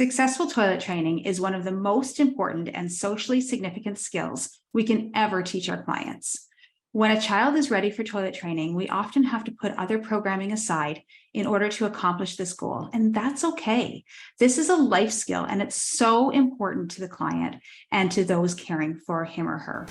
Successful toilet training is one of the most important and socially significant skills we can ever teach our clients. When a child is ready for toilet training, we often have to put other programming aside in order to accomplish this goal, and that's okay. This is a life skill, and it's so important to the client and to those caring for him or her.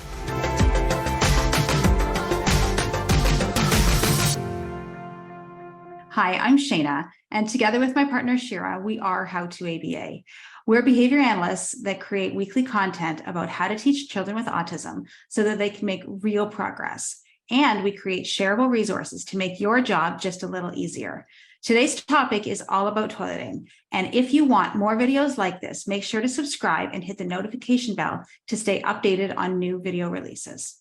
Hi, I'm Shayna, and together with my partner Shira, we are How to ABA. We're behavior analysts that create weekly content about how to teach children with autism so that they can make real progress. And we create shareable resources to make your job just a little easier. Today's topic is all about toileting. And if you want more videos like this, make sure to subscribe and hit the notification bell to stay updated on new video releases.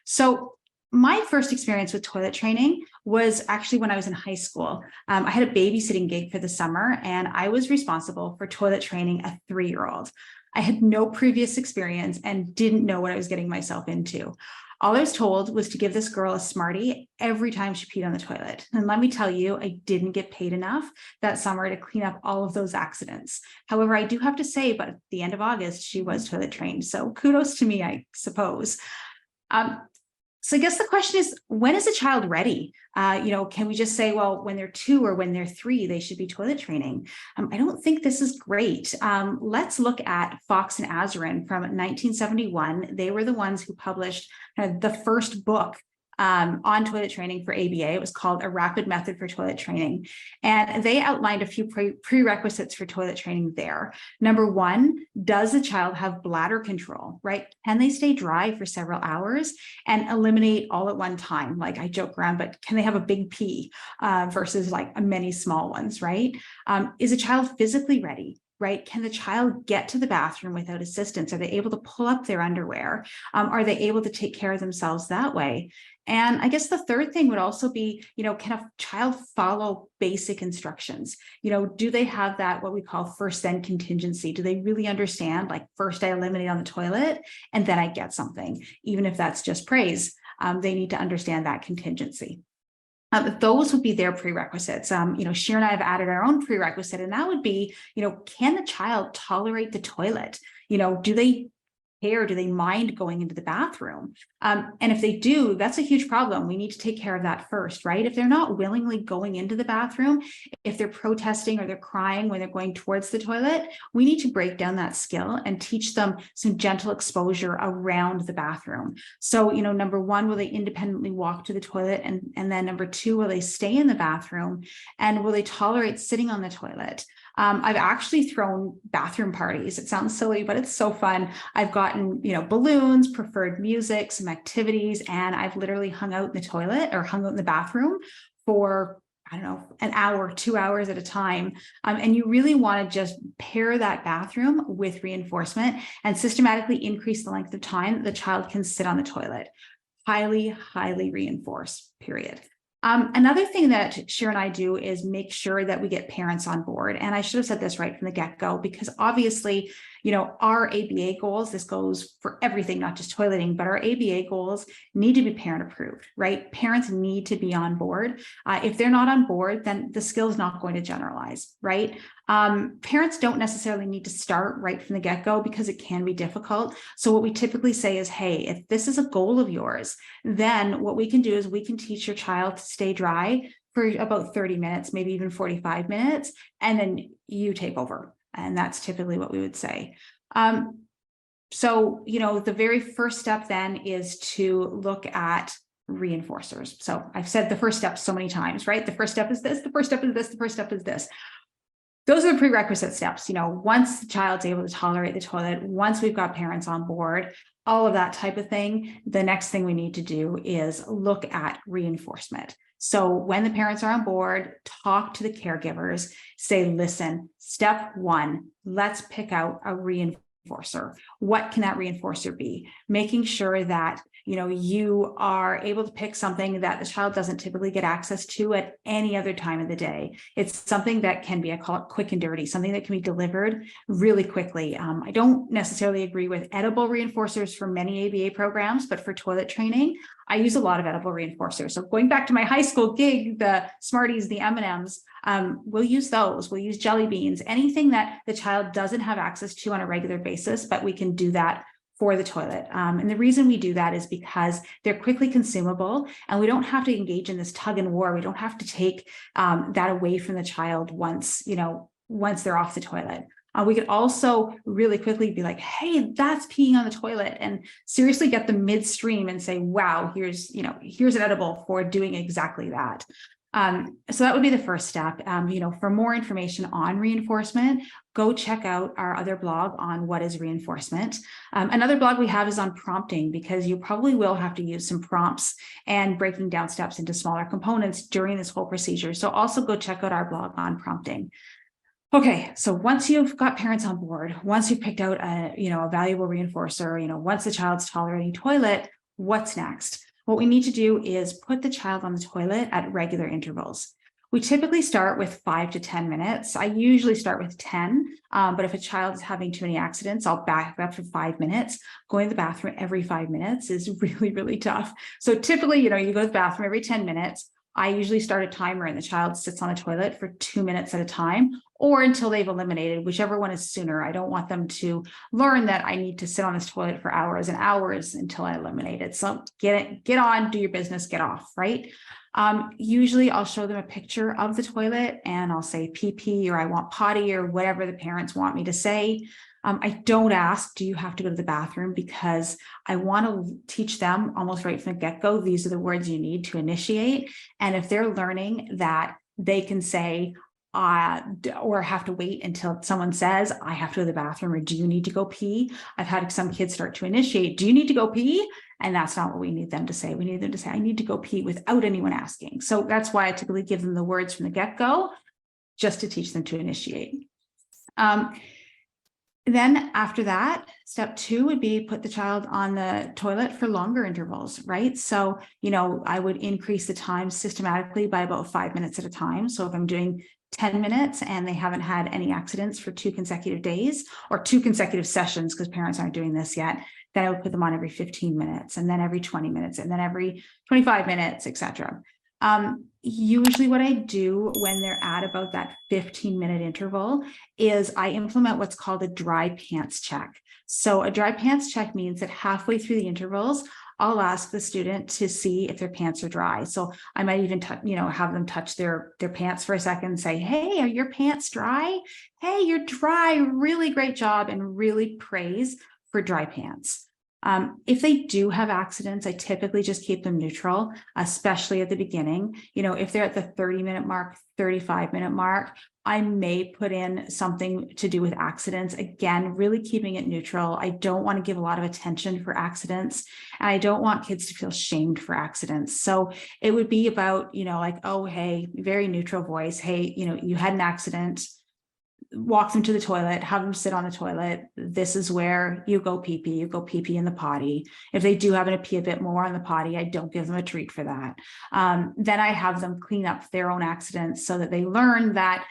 So my first experience with toilet training was actually when I was in high school. I had a babysitting gig for the summer, and I was responsible for toilet training a 3-year-old. I had no previous experience and didn't know what I was getting myself into. All I was told was to give this girl a Smartie every time she peed on the toilet. And let me tell you, I didn't get paid enough that summer to clean up all of those accidents. However, I do have to say, but at the end of August, she was toilet trained. So kudos to me, I suppose. So I guess the question is, when is a child ready? Can we just say, well, when they're 2 or when they're 3, they should be toilet training? I don't think this is great. Let's look at Fox and Azarin from 1971. They were the ones who published the first book on toilet training for ABA. It was called A Rapid Method for Toilet Training. And they outlined a few prerequisites for toilet training there. Number 1, does the child have bladder control, right? Can they stay dry for several hours and eliminate all at one time? Like, I joke around, but can they have a big pee versus like many small ones, right? Is a child physically ready? Right? Can the child get to the bathroom without assistance? Are they able to pull up their underwear? Are they able to take care of themselves that way? And I guess the third thing would also be, can a child follow basic instructions? Do they have that, what we call first then contingency? Do they really understand, like, first I eliminate on the toilet and then I get something, even if that's just praise? They need to understand that contingency. Those would be their prerequisites. Shira and I have added our own prerequisite, and that would be, can the child tolerate the toilet? Do they care? Do they mind going into the bathroom? And if they do, that's a huge problem. We need to take care of that first, right? If they're not willingly going into the bathroom, if they're protesting or they're crying when they're going towards the toilet, we need to break down that skill and teach them some gentle exposure around the bathroom. So, number 1, will they independently walk to the toilet? And then number 2, will they stay in the bathroom? And will they tolerate sitting on the toilet? I've actually thrown bathroom parties. It sounds silly, but it's so fun. I've gotten, balloons, preferred music, some activities, and I've literally hung out in the toilet or hung out in the bathroom for, I don't know, an hour, 2 hours at a time. And you really want to just pair that bathroom with reinforcement and systematically increase the length of time that the child can sit on the toilet. Highly, highly reinforce, period. Another thing that Shira and I do is make sure that we get parents on board. And I should have said this right from the get-go, because obviously, our ABA goals, this goes for everything, not just toileting, but our ABA goals need to be parent approved, right? Parents need to be on board. If they're not on board, then the skill is not going to generalize, right? Parents don't necessarily need to start right from the get-go because it can be difficult. So what we typically say is, hey, if this is a goal of yours, then what we can do is we can teach your child to stay dry for about 30 minutes, maybe even 45 minutes, and then you take over. And that's typically what we would say. So, the very first step then is to look at reinforcers. So I've said the first step so many times, right? The first step is this, the first step is this, the first step is this. Those are the prerequisite steps. Once the child's able to tolerate the toilet, once we've got parents on board, all of that type of thing, the next thing we need to do is look at reinforcement. So when the parents are on board, talk to the caregivers, say, listen, step 1, let's pick out a reinforcer. What can that reinforcer be? Making sure that you are able to pick something that the child doesn't typically get access to at any other time of the day. It's something that can be, I call it quick and dirty, something that can be delivered really quickly. I don't necessarily agree with edible reinforcers for many ABA programs, but for toilet training, I use a lot of edible reinforcers. So going back to my high school gig, the Smarties, the M&Ms, We'll use those. We'll use jelly beans, anything that the child doesn't have access to on a regular basis, but we can do that for the toilet. And the reason we do that is because they're quickly consumable and we don't have to engage in this tug and war. We don't have to take that away from the child once they're off the toilet. We could also really quickly be like, hey, that's peeing on the toilet, and seriously get them midstream and say, wow, here's an edible for doing exactly that. So that would be the first step. For more information on reinforcement, go check out our other blog on what is reinforcement. Another blog we have is on prompting, because you probably will have to use some prompts and breaking down steps into smaller components during this whole procedure. So also go check out our blog on prompting. Okay, so once you've got parents on board, once you've picked out a valuable reinforcer, once the child's tolerating toilet, what's next? What we need to do is put the child on the toilet at regular intervals. We typically start with 5 to 10 minutes. I usually start with 10, but if a child is having too many accidents, I'll back up for 5 minutes. Going to the bathroom every 5 minutes is really, really tough. So typically, you go to the bathroom every 10 minutes. I usually start a timer and the child sits on the toilet for 2 minutes at a time, or until they've eliminated, whichever one is sooner. I don't want them to learn that I need to sit on this toilet for hours and hours until I eliminate it. So get on, do your business, get off, right? Usually I'll show them a picture of the toilet and I'll say pee, or I want potty, or whatever the parents want me to say. I don't ask, do you have to go to the bathroom? Because I want to teach them almost right from the get-go, these are the words you need to initiate. And if they're learning that they can say, or have to wait until someone says, I have to go to the bathroom, or do you need to go pee? I've had some kids start to initiate, do you need to go pee? And that's not what we need them to say. We need them to say, I need to go pee, without anyone asking. So that's why I typically give them the words from the get-go, just to teach them to initiate. Then after that, step 2 would be put the child on the toilet for longer intervals, right? So, I would increase the time systematically by about 5 minutes at a time. So if I'm doing 10 minutes and they haven't had any accidents for 2 consecutive days or 2 consecutive sessions, because parents aren't doing this yet, then I would put them on every 15 minutes, and then every 20 minutes, and then every 25 minutes, etc. Usually what I do when they're at about that 15-minute interval is I implement what's called a dry pants check. So a dry pants check means that halfway through the intervals, I'll ask the student to see if their pants are dry. So I might even have them touch their pants for a second and say, hey, are your pants dry? Hey, you're dry. Really great job, and really praise for dry pants. If they do have accidents, I typically just keep them neutral, especially at the beginning. If they're at the 30-minute mark, 35-minute mark, I may put in something to do with accidents. Again, really keeping it neutral. I don't want to give a lot of attention for accidents, and I don't want kids to feel shamed for accidents. So it would be about, like, oh, hey, very neutral voice. Hey, you had an accident. Walk them to the toilet, have them sit on the toilet. This is where you go pee pee. You go pee pee in the potty. If they do happen to pee a bit more on the potty, I don't give them a treat for that. Then I have them clean up their own accidents so that they learn that,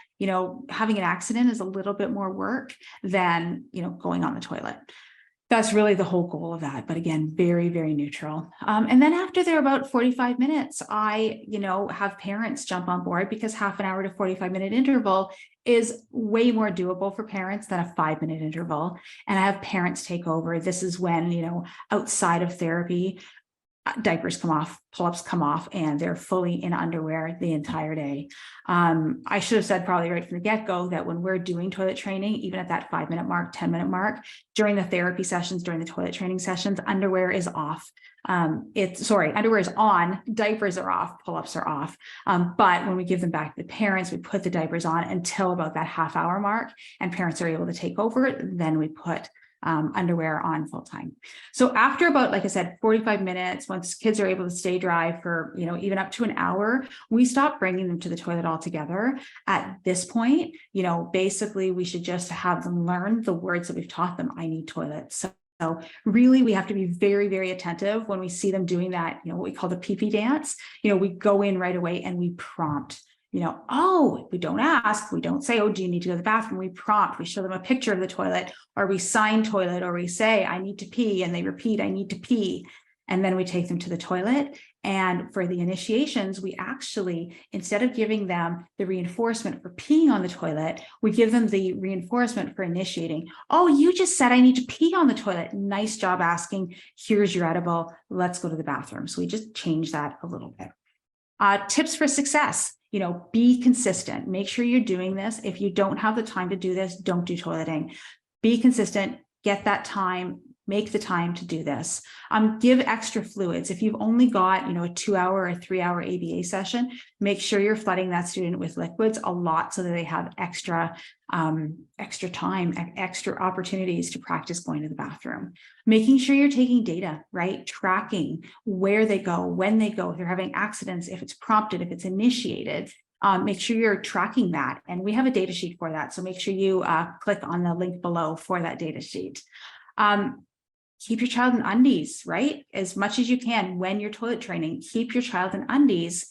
having an accident is a little bit more work than, going on the toilet. That's really the whole goal of that. But again, very, very neutral. And then after they're about 45 minutes, I, have parents jump on board, because half an hour to 45-minute interval is way more doable for parents than a 5-minute interval. And I have parents take over. This is when, outside of therapy, diapers come off, pull-ups come off, and they're fully in underwear the entire day. I should have said probably right from the get-go that when we're doing toilet training, even at that 5-minute mark, 10-minute mark, during the therapy sessions, during the toilet training sessions, underwear is off. Underwear is on, diapers are off, pull-ups are off. But when we give them back to the parents, we put the diapers on until about that half-hour mark, and parents are able to take over it. Then we put underwear on full time. So after about, like I said, 45 minutes, once kids are able to stay dry for, even up to an hour, we stop bringing them to the toilet altogether. At this point, basically we should just have them learn the words that we've taught them. I need toilets. So really, we have to be very, very attentive when we see them doing that, what we call the pee-pee dance. We go in right away and we prompt. We don't ask, we don't say, oh, do you need to go to the bathroom? We prompt, we show them a picture of the toilet, or we sign toilet, or we say, I need to pee, and they repeat, I need to pee. And then we take them to the toilet. And for the initiations, we actually, instead of giving them the reinforcement for peeing on the toilet, we give them the reinforcement for initiating. Oh, you just said I need to pee on the toilet. Nice job asking. Here's your edible. Let's go to the bathroom. So we just change that a little bit. Tips for success. Be consistent. Make sure you're doing this. If you don't have the time to do this, don't do toileting. Be consistent. Get that time. Make the time to do this. Give extra fluids. If you've only got, a 2-hour or 3-hour ABA session, make sure you're flooding that student with liquids a lot so that they have extra time, extra opportunities to practice going to the bathroom. Making sure you're taking data, right? Tracking where they go, when they go, if they're having accidents, if it's prompted, if it's initiated. Make sure you're tracking that. And we have a data sheet for that. So make sure you click on the link below for that data sheet. Keep your child in undies, right? As much as you can when you're toilet training, keep your child in undies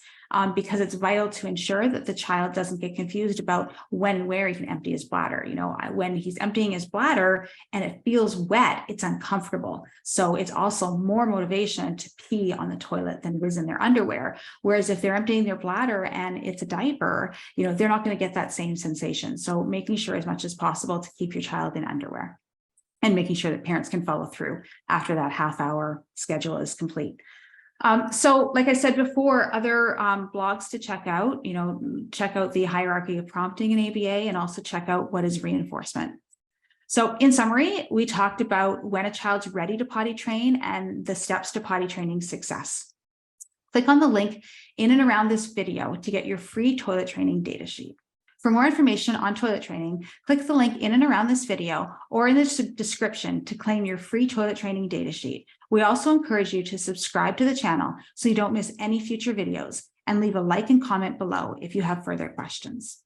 because it's vital to ensure that the child doesn't get confused about when and where he can empty his bladder. When he's emptying his bladder and it feels wet, it's uncomfortable. So it's also more motivation to pee on the toilet than it is in their underwear. Whereas if they're emptying their bladder and it's a diaper, they're not going to get that same sensation. So making sure as much as possible to keep your child in underwear. And making sure that parents can follow through after that half-hour schedule is complete. So like I said before, other blogs to check out, check out the hierarchy of prompting in ABA and also check out what is reinforcement. So in summary, we talked about when a child's ready to potty train and the steps to potty training success. Click on the link in and around this video to get your free toilet training data sheet. For more information on toilet training, click the link in and around this video or in the description to claim your free toilet training data sheet. We also encourage you to subscribe to the channel so you don't miss any future videos and leave a like and comment below if you have further questions.